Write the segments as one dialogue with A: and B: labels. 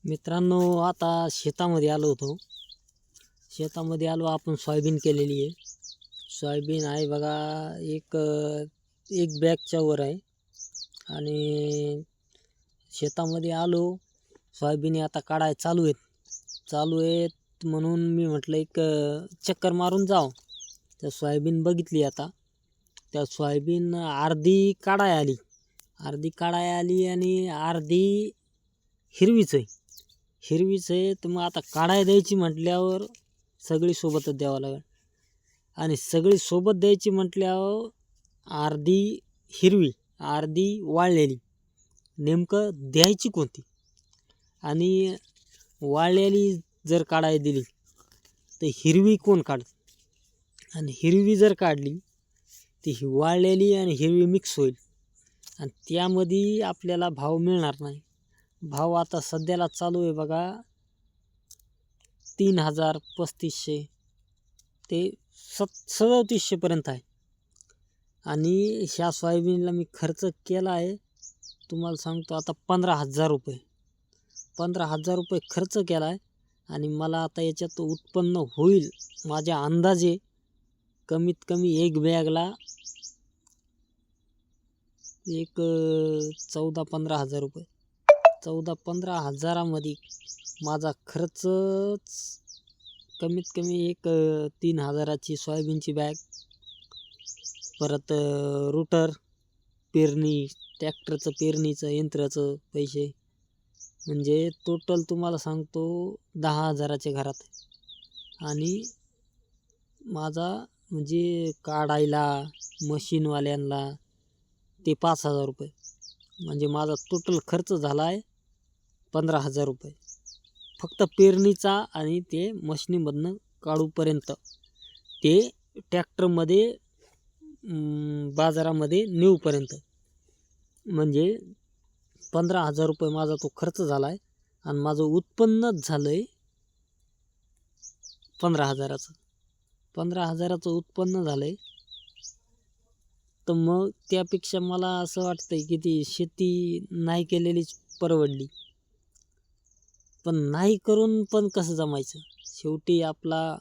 A: मित्रांनो, आता शेतामध्ये आलो होतो. शेतामध्ये आलो आपण सोयाबीन केलेली आहे. सोयाबीन आहे बघा, एक बॅगच्या वर आहे. आणि शेतामध्ये आलो, सोयाबीन आता काढाय चालू आहेत म्हणून मी म्हटलं एक चक्कर मारून जाव. तर सोयाबीन बघितली. आता त्या सोयाबीन अर्धी काढाय आली आणि अर्धी हिरवीच आहे. तर मग आता काढाय द्यायची म्हटल्यावर सगळी सोबतच द्यावं लागेल. आणि सगळी सोबत द्यायची म्हटल्यावर अर्धी हिरवी अर्धी वाळलेली, नेमकं द्यायची कोणती? आणि वाळलेली जर काढाय दिली तर हिरवी कोण काढ? आणि हिरवी जर काढली ती ही वाळलेली आणि हिरवी मिक्स होईल आणि त्यामध्ये आपल्याला भाव मिळणार नाही. भाव आता सध्याला चालू आहे बघा 3000, 3500 ते 3700 पर्यंत आहे. आणि ह्या सोयाबीनला मी खर्च केला आहे, तुम्हाला सांगतो आता 15,000 रुपये खर्च केला आहे. आणि मला आता याच्यात उत्पन्न होईल माझ्या अंदाजे कमीत कमी एक बॅगला एक 14-15 हजार रुपये. 14-15 हजारामध्ये माझा खर्च कमीत कमी एक 3000ची सोयाबीनची बॅग, परत रुटर, पेरणी, ट्रॅक्टरचं पेरणीचं यंत्राचं पैसे, म्हणजे टोटल तुम्हाला सांगतो 10,000च्या घरात. आणि माझा म्हणजे काढायला मशीनवाल्यांना ते 5,000 रुपये, म्हणजे माझा टोटल खर्च झाला आहे 15,000 रुपये फक्त पेरणीचा. आणि ते मशीनीमधनं काढूपर्यंत, ते ट्रॅक्टरमध्ये बाजारामध्ये नेऊपर्यंत, म्हणजे 15,000 रुपये माझा तो खर्च झाला आहे. आणि माझं उत्पन्नच झालं आहे 15,000चं उत्पन्न झालं आहे. तर मग त्यापेक्षा मला असं वाटतंय की ती शेती नाही केलेलीच परवडली. पण नाही करून पण कसं जमायचं? शेवटी आपला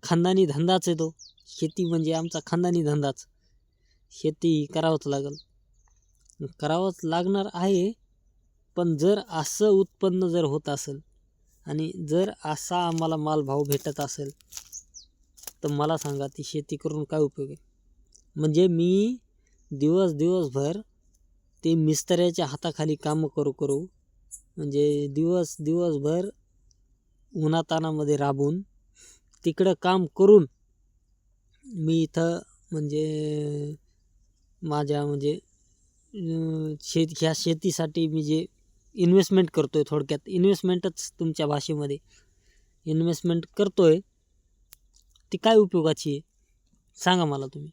A: खानदानी धंदाच आहे तो. शेती म्हणजे आमचा खानदानी धंदाच. शेती करावंच लागणार आहे. पण जर असं उत्पन्न जर होत असेल आणि जर असा आम्हाला माल भाव भेटत असेल तर मला सांगा, ती शेती करून काय उपयोग आहे? म्हणजे मी दिवसभर ते मिस्त्र्याच्या हाताखाली कामं करू, म्हणजे दिवसभर उन्हातानामध्ये राबून तिकडं काम करून मी इथं म्हणजे माझ्या म्हणजे ह्या शेतीसाठी मी जे इन्व्हेस्टमेंट करतोय, थोडक्यात इन्व्हेस्टमेंटच तुमच्या भाषेमध्ये इन्व्हेस्टमेंट करतोय, ती काय उपयोगाची आहे सांगा मला तुम्ही?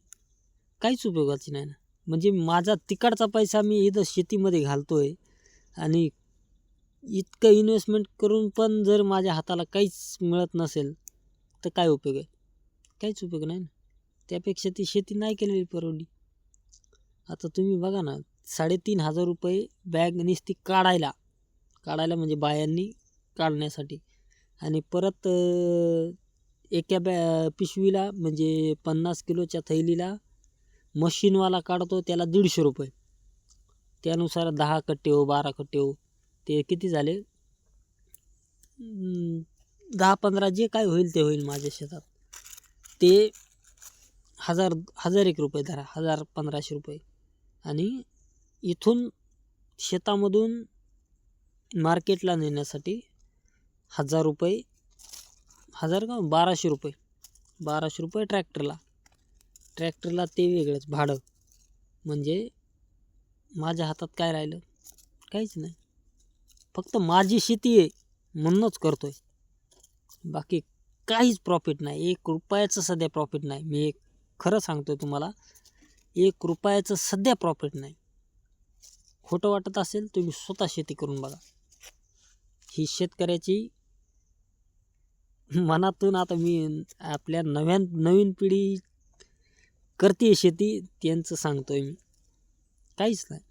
A: काहीच उपयोगाची नाही ना. म्हणजे माझा तिकडचा पैसा मी इथं शेतीमध्ये घालतोय आणि इतकं इन्व्हेस्टमेंट करून पण जर माझ्या हाताला काहीच मिळत नसेल तर काय उपयोग आहे? काहीच उपयोग नाही ना. त्यापेक्षा ती शेती नाही केलेली परवडली. आता तुम्ही बघा ना, 3,500 रुपये बॅग नुसती काढायला म्हणजे बायांनी काढण्यासाठी. आणि परत एका पिशवीला म्हणजे 50 किलोच्या थैलीला मशीनवाला काढतो त्याला 150 रुपये. त्यानुसार 10 कट्टे 12 कट्टे ते किती झाले? 10-15 जे काय होईल ते होईल माझ्या शेतात. ते 1,000-1 रुपये धरा, 1,000-1,500 रुपये. आणि इथून शेतामधून मार्केटला नेण्यासाठी 1,000 रुपये, 1,000 का 1,200 रुपये ट्रॅक्टरला ते वेगळंच भाडं. म्हणजे माझ्या हातात काय राहिलं? काहीच नाही. फक्त माझी शेती आहे म्हणूनच करतोय, बाकी काहीच प्रॉफिट नाही. 1 रुपयाचं सध्या प्रॉफिट नाही. मी खरं सांगतोय तुम्हाला, 1 रुपयाचं सध्या प्रॉफिट नाही. खोटं वाटत असेल तुम्ही स्वतः शेती करून बघा. ही शेतकऱ्याची मनातून, आता मी आपल्या नवीन पिढी करते शेती त्यांचं सांगतोय मी, काहीच नाही.